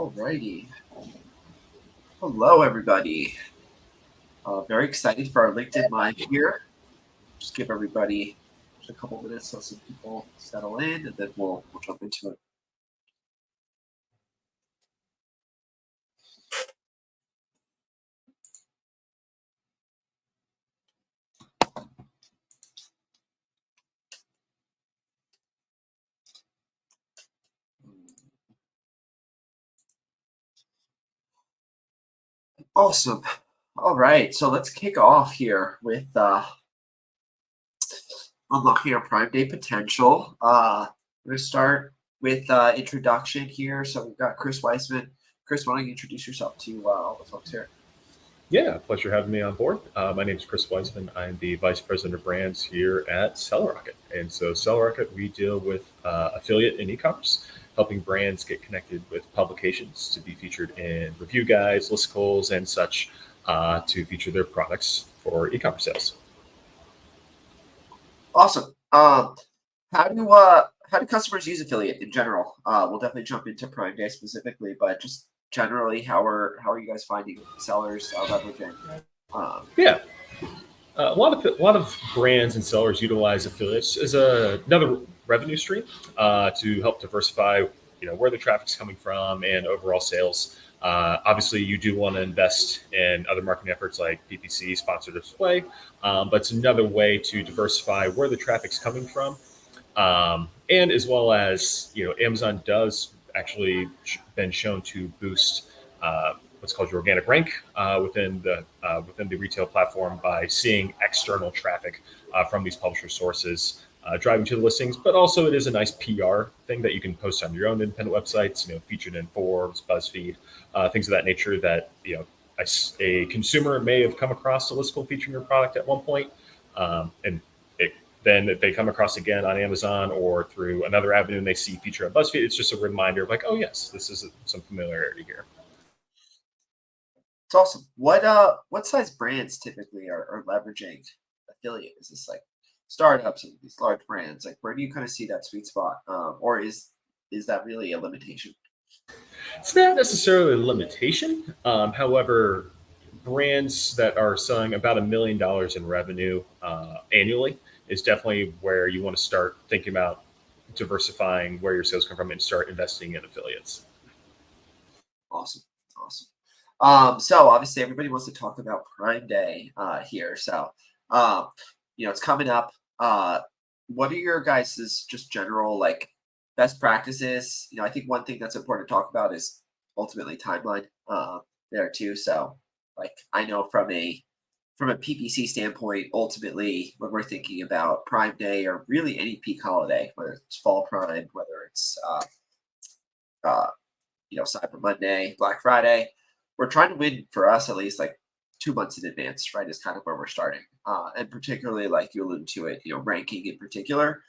Alrighty. Hello, everybody. Very excited for our LinkedIn Live here. Just give everybody just a couple minutes so some people settle in, and then we'll jump into it. Awesome. All right, so let's kick off here with unlocking our Prime Day potential. We're going to start with introduction here. So we've got Kris Weissman. Kris, why don't you introduce yourself to all the folks here? Yeah, pleasure having me on board. My name is Kris Weissman. I'm the Vice President of Brands here at SellerRocket. And so SellerRocket, we deal with affiliate and e-commerce, helping brands get connected with publications to be featured in review guides, listicles, and such to feature their products for e-commerce sales. Awesome. How do customers use affiliate in general? We'll definitely jump into Prime Day specifically, but just generally, how are you guys finding sellers leveraging? Yeah, a lot of brands and sellers utilize affiliates as another revenue stream to help diversify, where the traffic's coming from and overall sales. Obviously, you do want to invest in other marketing efforts like PPC, sponsored display, but it's another way to diversify where the traffic's coming from. And as well as, Amazon does actually been shown to boost what's called your organic rank within the retail platform by seeing external traffic from these publisher sources driving to the listings. But also, it is a nice PR thing that you can post on your own independent websites, featured in Forbes, BuzzFeed, things of that nature that a consumer may have come across a listicle featuring your product at one point, and then if they come across again on Amazon or through another avenue and they see feature on BuzzFeed, it's just a reminder of like, oh yes, this is some familiarity here. It's awesome. What size brands typically are leveraging affiliate? Is this like startups and these large brands? Like, where do you kind of see that sweet spot, or is that really a limitation? It's not necessarily a limitation. However, brands that are selling about $1 million in revenue annually is definitely where you want to start thinking about diversifying where your sales come from and start investing in affiliates. Awesome, awesome. So obviously everybody wants to talk about Prime Day here. So it's coming up. What are your guys' just general like best practices? I think one thing that's important to talk about is ultimately timeline there too. So like I know from a PPC standpoint, ultimately when we're thinking about Prime Day or really any peak holiday, whether it's Fall Prime, whether it's uh, Cyber Monday, Black Friday, we're trying to win for us at least like 2 months in advance, right? Is kind of where we're starting. And particularly like you alluded to it, ranking in particular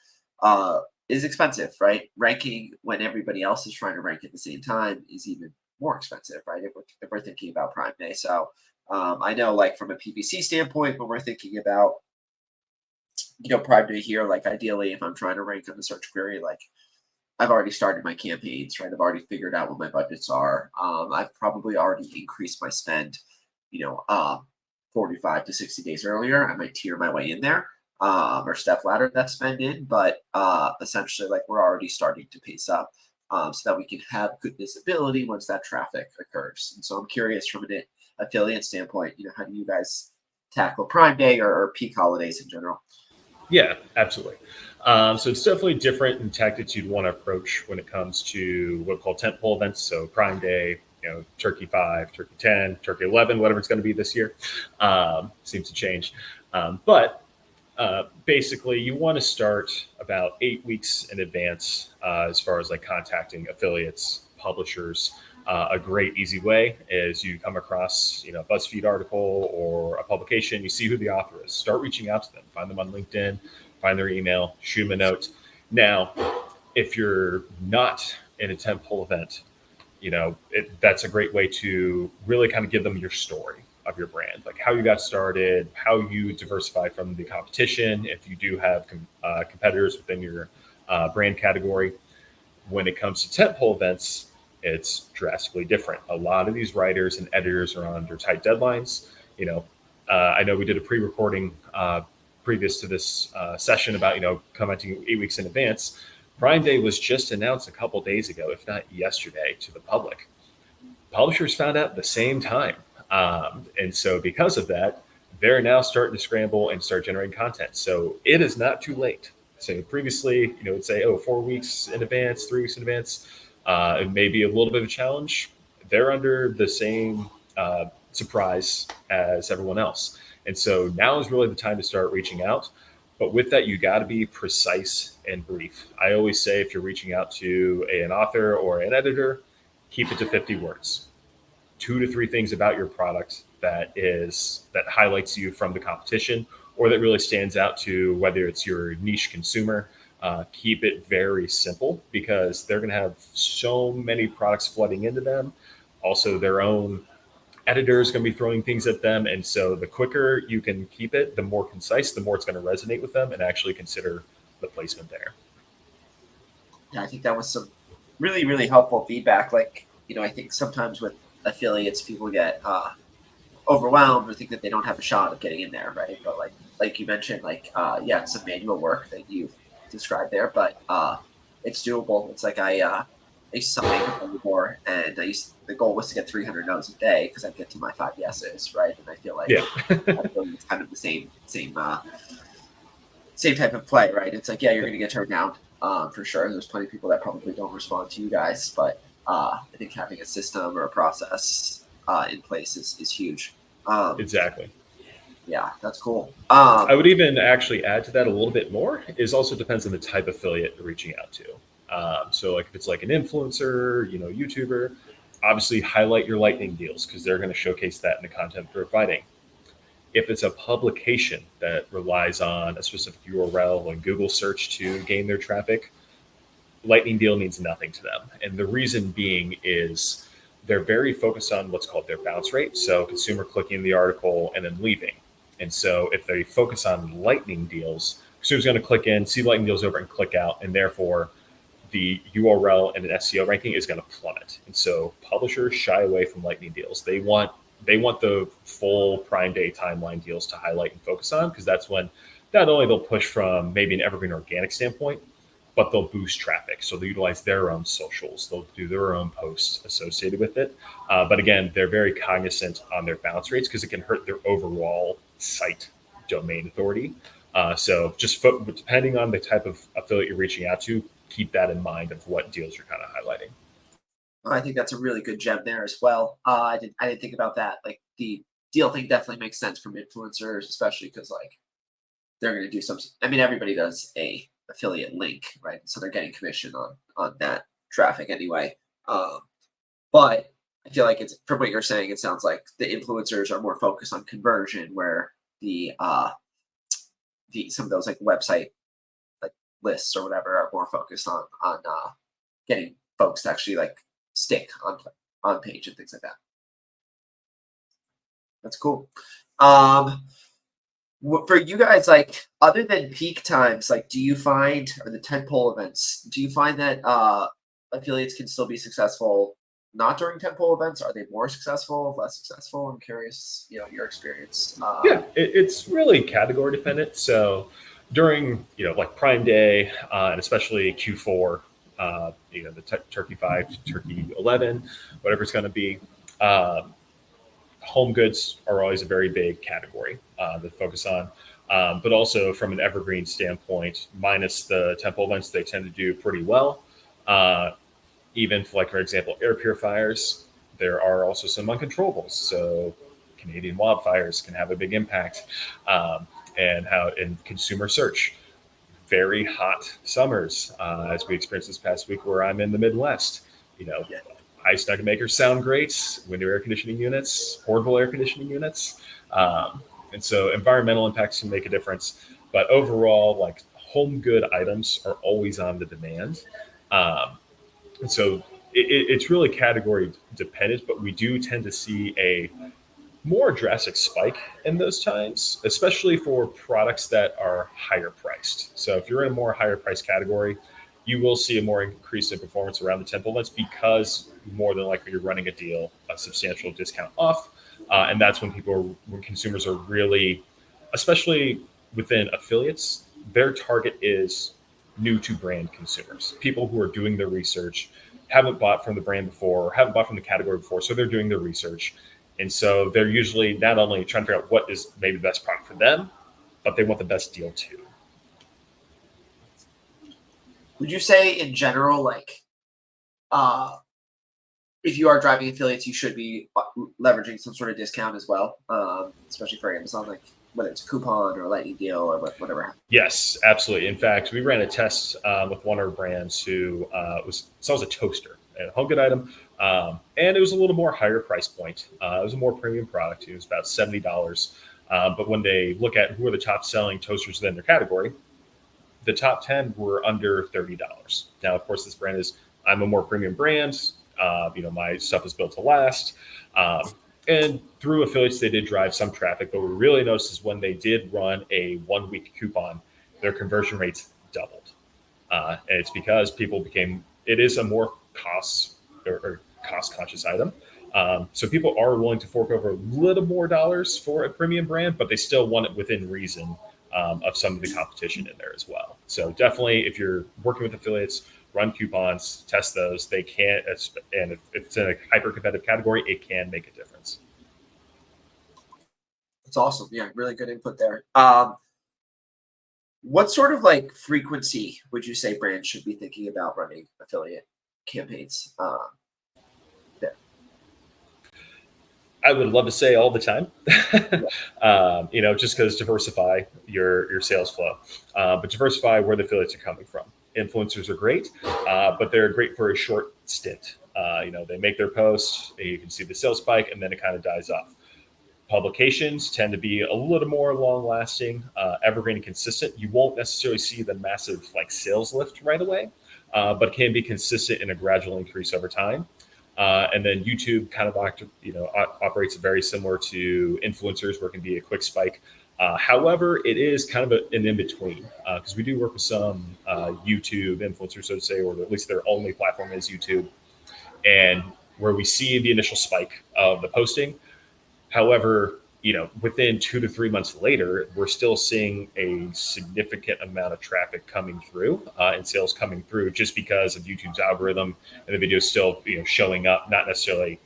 is expensive, right? Ranking when everybody else is trying to rank at the same time is even more expensive, right? If we're thinking about Prime Day. So I know like from a PPC standpoint, when we're thinking about, Prime Day here, like ideally if I'm trying to rank on the search query, like I've already started my campaigns, right? I've already figured out what my budgets are. I've probably already increased my spend, you know, uh, 45 to 60 days earlier. I might tier my way in there or step ladder that spend in, but essentially, like we're already starting to pace up so that we can have good visibility once that traffic occurs. And so I'm curious from an affiliate standpoint, how do you guys tackle Prime Day or peak holidays in general? Yeah, absolutely. So it's definitely different in tactics you'd want to approach when it comes to what we call tentpole events. So Prime Day, Turkey 5, Turkey 10, Turkey 11, whatever it's going to be this year. Seems to change. But basically, you want to start about 8 weeks in advance as far as like contacting affiliates, publishers. A great easy way is you come across a BuzzFeed article or a publication, you see who the author is, start reaching out to them, find them on LinkedIn, find their email, shoot them a note. Now, if you're not in a tentpole event, that's a great way to really kind of give them your story of your brand, like how you got started, how you diversify from the competition, if you do have competitors within your brand category. When it comes to tentpole events, it's drastically different. A lot of these writers and editors are under tight deadlines. I know we did a pre-recording previous to this session about, commenting 8 weeks in advance. Prime Day was just announced a couple days ago, if not yesterday, to the public. Publishers found out at the same time. And so because of that, they're now starting to scramble and start generating content. So it is not too late. So previously, it'd say, 4 weeks in advance, 3 weeks in advance. It may be a little bit of a challenge. They're under the same surprise as everyone else. And so now is really the time to start reaching out. But with that, you got to be precise and brief. I always say if you're reaching out to an author or an editor, keep it to 50 words. 2 to 3 things about your product that highlights you from the competition, or that really stands out to whether it's your niche consumer. Keep it very simple, because they're going to have so many products flooding into them. Also, their own editor is going to be throwing things at them. And so the quicker you can keep it, the more concise, the more it's going to resonate with them and actually consider the placement there. Yeah, I think that was some really, really helpful feedback. Like, I think sometimes with affiliates, people get overwhelmed or think that they don't have a shot of getting in there, right? But like you mentioned, it's some manual work that you've described there, but it's doable. It's like I used to sell before, and the goal was to get 300 no's a day because I'd get to my 5 yeses, right? And I feel like it's kind of the same type of play, right? It's like, you're going to get turned down for sure. There's plenty of people that probably don't respond to you guys, but I think having a system or a process in place is huge. Exactly. Yeah, that's cool. I would even actually add to that a little bit more. Is also depends on the type of affiliate you're reaching out to. So like if it's like an influencer, YouTuber, obviously highlight your lightning deals because they're going to showcase that in the content they're providing. If it's a publication that relies on a specific URL and Google search to gain their traffic, lightning deal means nothing to them. And the reason being is they're very focused on what's called their bounce rate. So consumer clicking the article and then leaving. And so if they focus on lightning deals, consumer's going to click in, see lightning deals over and click out. And therefore the URL and an SEO ranking is going to plummet. And so publishers shy away from lightning deals. They want the full Prime Day timeline deals to highlight and focus on, because that's when not only they'll push from maybe an evergreen organic standpoint, but they'll boost traffic. So they'll utilize their own socials. They'll do their own posts associated with it. But again, they're very cognizant on their bounce rates because it can hurt their overall site domain authority. So just depending on the type of affiliate you're reaching out to, keep that in mind of what deals you're kind of highlighting. I think that's a really good gem there as well. I didn't think about that. Like the deal thing definitely makes sense from influencers, especially because they're going to do something. I mean, everybody does a affiliate link, right? So they're getting commission on that traffic anyway. But I feel like it's, from what you're saying, it sounds like the influencers are more focused on conversion, where the some of those website lists or whatever are more focused on getting folks to actually stick on page and things like that. That's cool. For you guys, other than peak times, do you find, or the tentpole events, do you find that affiliates can still be successful not during tentpole events? Are they more successful, less successful? I'm curious, your experience. It's really category dependent. So during, Prime Day, and especially Q4, the Turkey 5, Turkey 11, whatever it's going to be, home goods are always a very big category to focus on. But also from an evergreen standpoint, minus the tentpole events, they tend to do pretty well. Even for example, air purifiers, there are also some uncontrollables. So Canadian wildfires can have a big impact. And how in consumer search, very hot summers, as we experienced this past week where I'm in the Midwest, ice nugget makers sound great, window air conditioning units, portable air conditioning units. And so environmental impacts can make a difference. But overall, home good items are always on the demand. And so it's really category dependent, but we do tend to see a more drastic spike in those times, especially for products that are higher priced. So if you're in a more higher price category, you will see a more increase in performance around the 10 bullets because more than likely you're running a deal, a substantial discount off. And that's when consumers are really, especially within affiliates, their target is new to brand consumers, people who are doing their research, haven't bought from the brand before, haven't bought from the category before. So they're doing their research. And so they're usually not only trying to figure out what is maybe the best product for them, but they want the best deal too. Would you say in general, like, if you are driving affiliates, you should be leveraging some sort of discount as well, especially for Amazon, like whether it's a coupon or a lightning deal or whatever? Yes, absolutely. In fact, we ran a test with one of our brands who sells a toaster, a home good item, and it was a little more higher price point. It was a more premium product. It was about $70. But when they look at who are the top selling toasters within their category, the top 10 were under $30. Now, of course, this brand I'm a more premium brand. My stuff is built to last. And through affiliates, they did drive some traffic. But what we really noticed is when they did run a 1-week coupon, their conversion rates doubled. And it's because it is a more cost conscious item. So people are willing to fork over a little more dollars for a premium brand, but they still want it within reason of some of the competition in there as well. So definitely, if you're working with affiliates, run coupons, test those. They can, and if it's in a hyper competitive category, it can make a difference. That's awesome. Yeah, really good input there. What sort of like frequency would you say brands should be thinking about running affiliate campaigns? There. I would love to say all the time, just because diversify your sales flow, but diversify where the affiliates are coming from. Influencers are great, but they're great for a short stint. They make their post, you can see the sales spike, and then it kind of dies off. Publications tend to be a little more long-lasting, evergreen and consistent. You won't necessarily see the massive sales lift right away, but can be consistent in a gradual increase over time. And then YouTube kind of operates very similar to influencers, where it can be a quick spike. However, it is kind of an in-between because we do work with some YouTube influencers, so to say, or at least their only platform is YouTube, and where we see the initial spike of the posting. However, within 2 to 3 months later, we're still seeing a significant amount of traffic coming through and sales coming through just because of YouTube's algorithm, and the video is still showing up, not necessarily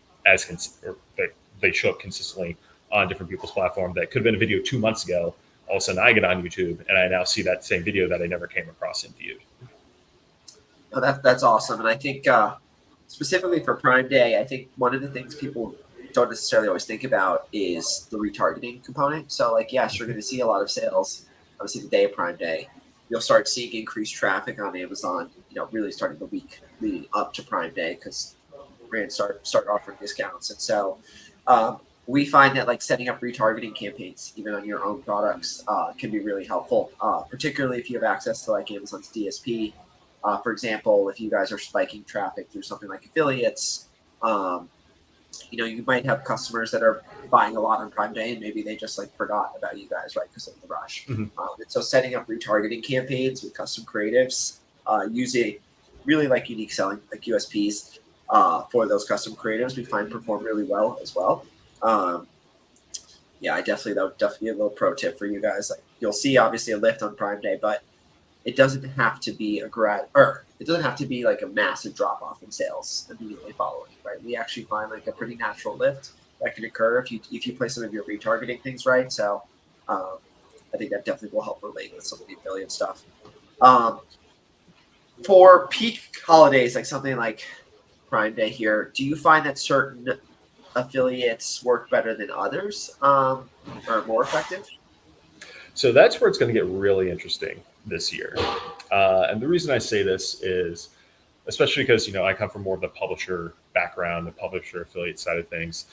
they show up consistently on different people's platform. That could have been a video 2 months ago. All of a sudden I get on YouTube and I now see that same video that I never came across and viewed. Oh, that's awesome. And I think specifically for Prime Day, I think one of the things people don't necessarily always think about is the retargeting component. So yes, you're going to see a lot of sales, obviously the day of Prime Day. You'll start seeing increased traffic on Amazon, really starting the week leading up to Prime Day because brands start offering discounts. And so we find that setting up retargeting campaigns, even on your own products, can be really helpful, particularly if you have access to Amazon's DSP. For example, if you guys are spiking traffic through something like affiliates, you might have customers that are buying a lot on Prime Day and maybe they just forgot about you guys, right, because of the rush. Mm-hmm. And so setting up retargeting campaigns with custom creatives, using really unique selling USPs for those custom creatives, we find perform really well as well. That would definitely be a little pro tip for you guys. You'll see obviously a lift on Prime Day, but it doesn't have to be a massive drop off in sales immediately following, right? We actually find a pretty natural lift that can occur if you play some of your retargeting things right. So I think that definitely will help relate with some of the affiliate stuff. For peak holidays, something like Prime Day here, do you find that certain affiliates work better than others, or more effective? So that's where it's going to get really interesting this year. And the reason I say this is, especially because, I come from more of the publisher background, the publisher affiliate side of things.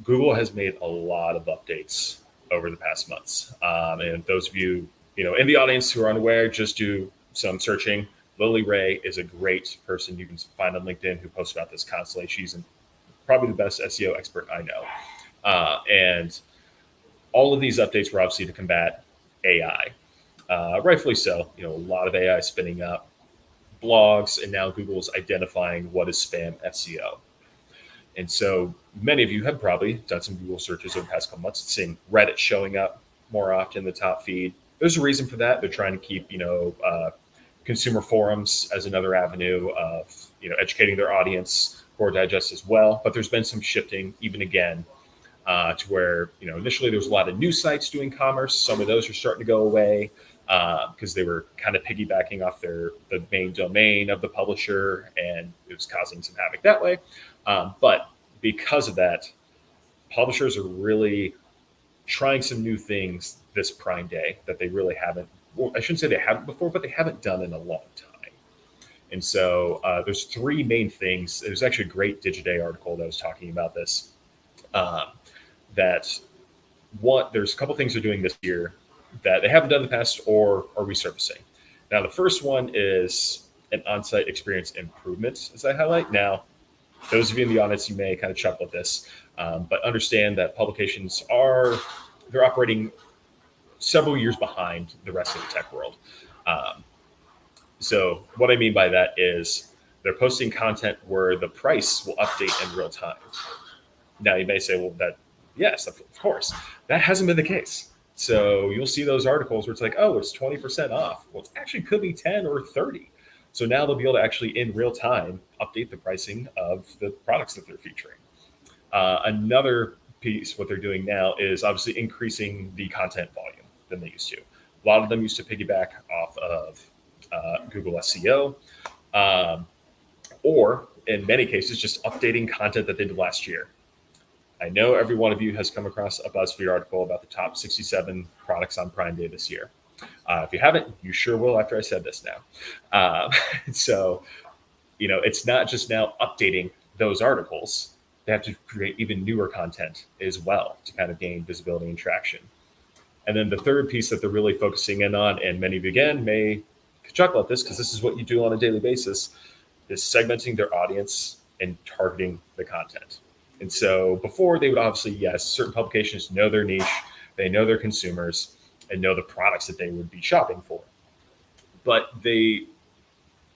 Google has made a lot of updates over the past months. And those of you, in the audience who are unaware, just do some searching. Lily Ray is a great person you can find on LinkedIn who posts about this constantly. She's probably the best SEO expert I know. And all of these updates were obviously to combat AI. Rightfully so. A lot of AI spinning up. blogs, and now Google's identifying what is spam SEO. And so many of you have probably done some Google searches over the past couple months, seeing Reddit showing up more often in the top feed. There's a reason for that. They're trying to keep, consumer forums as another avenue of, educating their audience for digest as well. But there's been some shifting even again to where, initially there was a lot of news sites doing commerce. Some of those are starting to go away because they were kind of piggybacking off the main domain of the publisher, and it was causing some havoc that way. But because of that, publishers are really trying some new things this Prime Day that they really haven't. Well, I shouldn't say they haven't before, but they haven't done in a long time. And so there's three main things. There's actually a great Digiday article that was talking about this. There's a couple things they're doing this year that they haven't done in the past or are resurfacing. Now, the first one is an on-site experience improvement, as I highlight. Now, those of you in the audience, you may kind of chuckle at this, but understand that publications they're operating several years behind the rest of the tech world. So what I mean by that is they're posting content where the price will update in real time. Now, you may say, well, yes, of course. That hasn't been the case. So you'll see those articles where it's like, oh, it's 20% off. Well, it actually could be 10 or 30. So now they'll be able to actually, in real time, update the pricing of the products that they're featuring. Another piece, what they're doing now is obviously increasing the content volume than they used to. A lot of them used to piggyback off of Google SEO, or in many cases, just updating content that they did last year. I know every one of you has come across a BuzzFeed article about the top 67 products on Prime Day this year. If you haven't, you sure will after I said this now. So, it's not just now updating those articles. They have to create even newer content as well to kind of gain visibility and traction. And then the third piece that they're really focusing in on, and many of you again may chuckle at this because this is what you do on a daily basis, is segmenting their audience and targeting the content. And so before, they would obviously, yes, certain publications know their niche, they know their consumers, and know the products that they would be shopping for. But they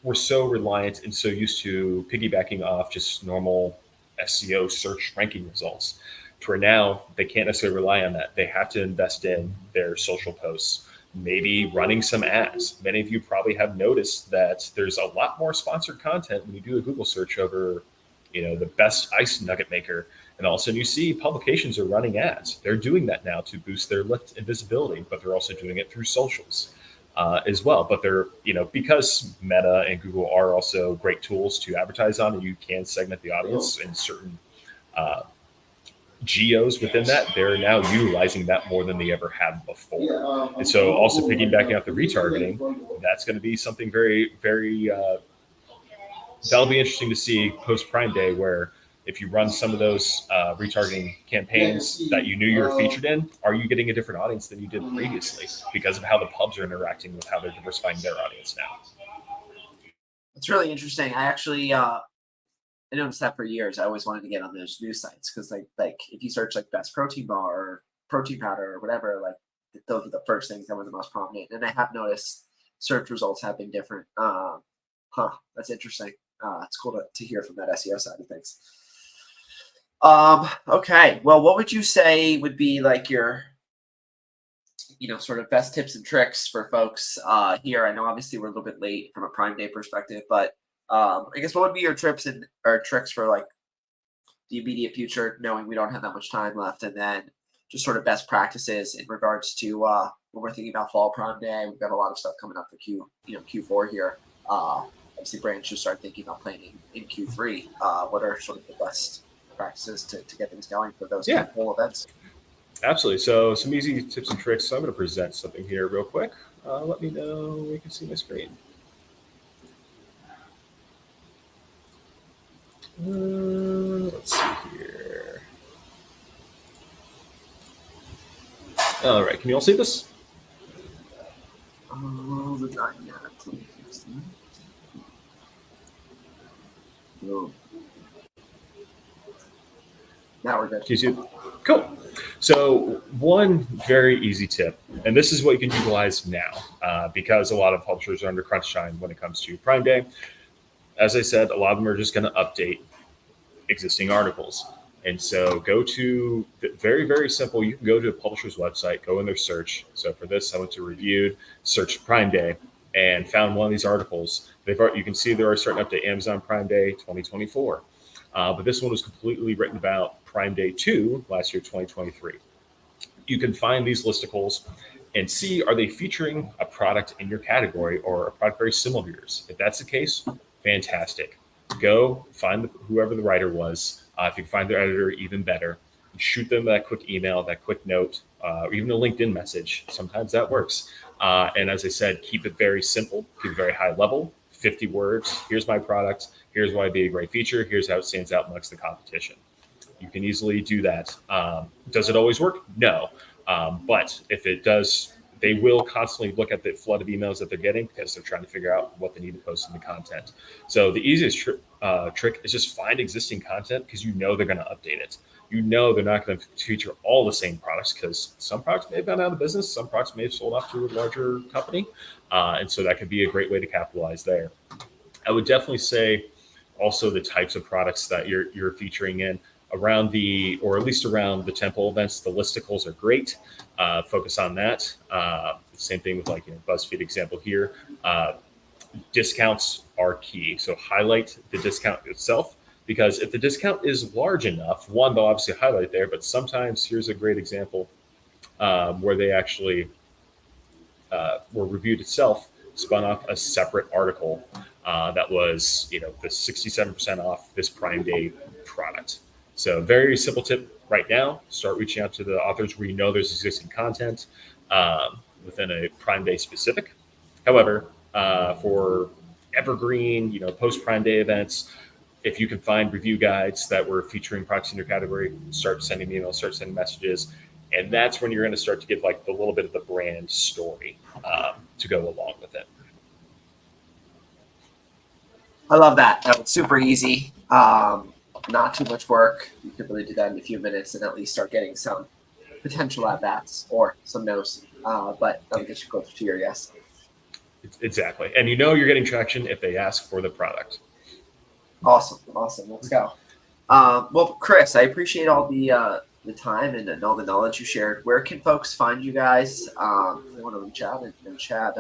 were so reliant and so used to piggybacking off just normal SEO search ranking results, to where now they can't necessarily rely on that. They have to invest in their social posts, maybe running some ads. Many of you probably have noticed that there's a lot more sponsored content when you do a Google search over, the best ice nugget maker. And all of a sudden you see publications are running ads. They're doing that now to boost their lift and visibility, but they're also doing it through socials as well. But they're, because Meta and Google are also great tools to advertise on, and you can segment the audience in certain geos within that, they're now utilizing that more than they ever have before. And so also piggybacking off the retargeting, that's going to be something very, very, that'll be interesting to see post Prime Day, where if you run some of those retargeting campaigns that you knew you were featured in, are you getting a different audience than you did previously because of how the pubs are interacting with how they're diversifying their audience now? It's really interesting. I actually I noticed that for years. I always wanted to get on those news sites because like if you search like best protein bar or protein powder or whatever, like those are the first things that were the most prominent. And I have noticed search results have been different. That's interesting. It's cool to hear from that SEO side of things. Okay. Well, what would you say would be like your, sort of best tips and tricks for folks here? I know obviously we're a little bit late from a Prime Day perspective, but I guess what would be your tricks for like the immediate future, knowing we don't have that much time left, and then just sort of best practices in regards to when we're thinking about fall Prime Day. We've got a lot of stuff coming up for Q4 here. Obviously, brands should start thinking about planning in Q3. What are sort of the best practices to get things going for those whole events? Absolutely. So some easy tips and tricks. So I'm going to present something here real quick. Let me know you can see my screen. Let's see here. All right. Can you all see this? Now we're good. Can you see it? Cool. So one very easy tip, and this is what you can utilize now because a lot of publishers are under crunch time when it comes to Prime Day. As I said, a lot of them are just going to update existing articles. And so go to very, very simple. You can go to a publisher's website, go in their search. So for this, I went to reviewed, search Prime Day, and found one of these articles. You can see they're already starting to update Amazon Prime Day 2024. But this one was completely written about Prime Day 2 last year, 2023. You can find these listicles and see, are they featuring a product in your category or a product very similar to yours? If that's the case, fantastic. Go find whoever the writer was. If you can find their editor, even better. Shoot them that quick email, that quick note, or even a LinkedIn message. Sometimes that works. And as I said, keep it very simple, keep it very high level, 50 words. Here's my product. Here's why it'd be a great feature. Here's how it stands out amongst the competition. You can easily do that. Does it always work? No. But if it does, they will constantly look at the flood of emails that they're getting because they're trying to figure out what they need to post in the content. So the easiest trick is just find existing content because you know they're going to update it. You know they're not going to feature all the same products because some products may have gone out of business. Some products may have sold off to a larger company. And so that could be a great way to capitalize there. I would definitely say also the types of products that you're featuring in around or at least around the temple events. The listicles are great. Focus on that. Same thing with BuzzFeed example here. Discounts are key. So highlight the discount itself, because if the discount is large enough, one, they'll obviously highlight there, but sometimes here's a great example where they actually were reviewed itself, spun off a separate article that was, the 67% off this Prime Day product. So very simple tip right now, start reaching out to the authors where you know there's existing content within a Prime Day specific. However, for evergreen, post Prime Day events, if you can find review guides that were featuring products in your category, start sending emails, start sending messages. And that's when you're going to start to give the little bit of the brand story to go along with it. I love that. That was super easy. Not too much work. You could really do that in a few minutes and at least start getting some potential at-bats or some no's. But that'll get you closer to your yes. Exactly. And you're getting traction if they ask for the product. Awesome. Let's go. Well, Kris, I appreciate all the time and all the knowledge you shared. Where can folks find you guys if they want to reach out and chat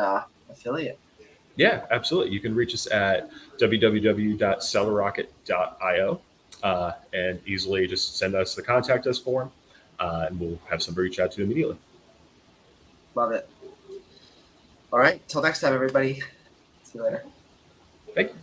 affiliate? Yeah, absolutely. You can reach us at www.sellerrocket.io and easily just send us the contact us form, and we'll have somebody reach out to you immediately. Love it. All right. Till next time, everybody. See you later. Thank you.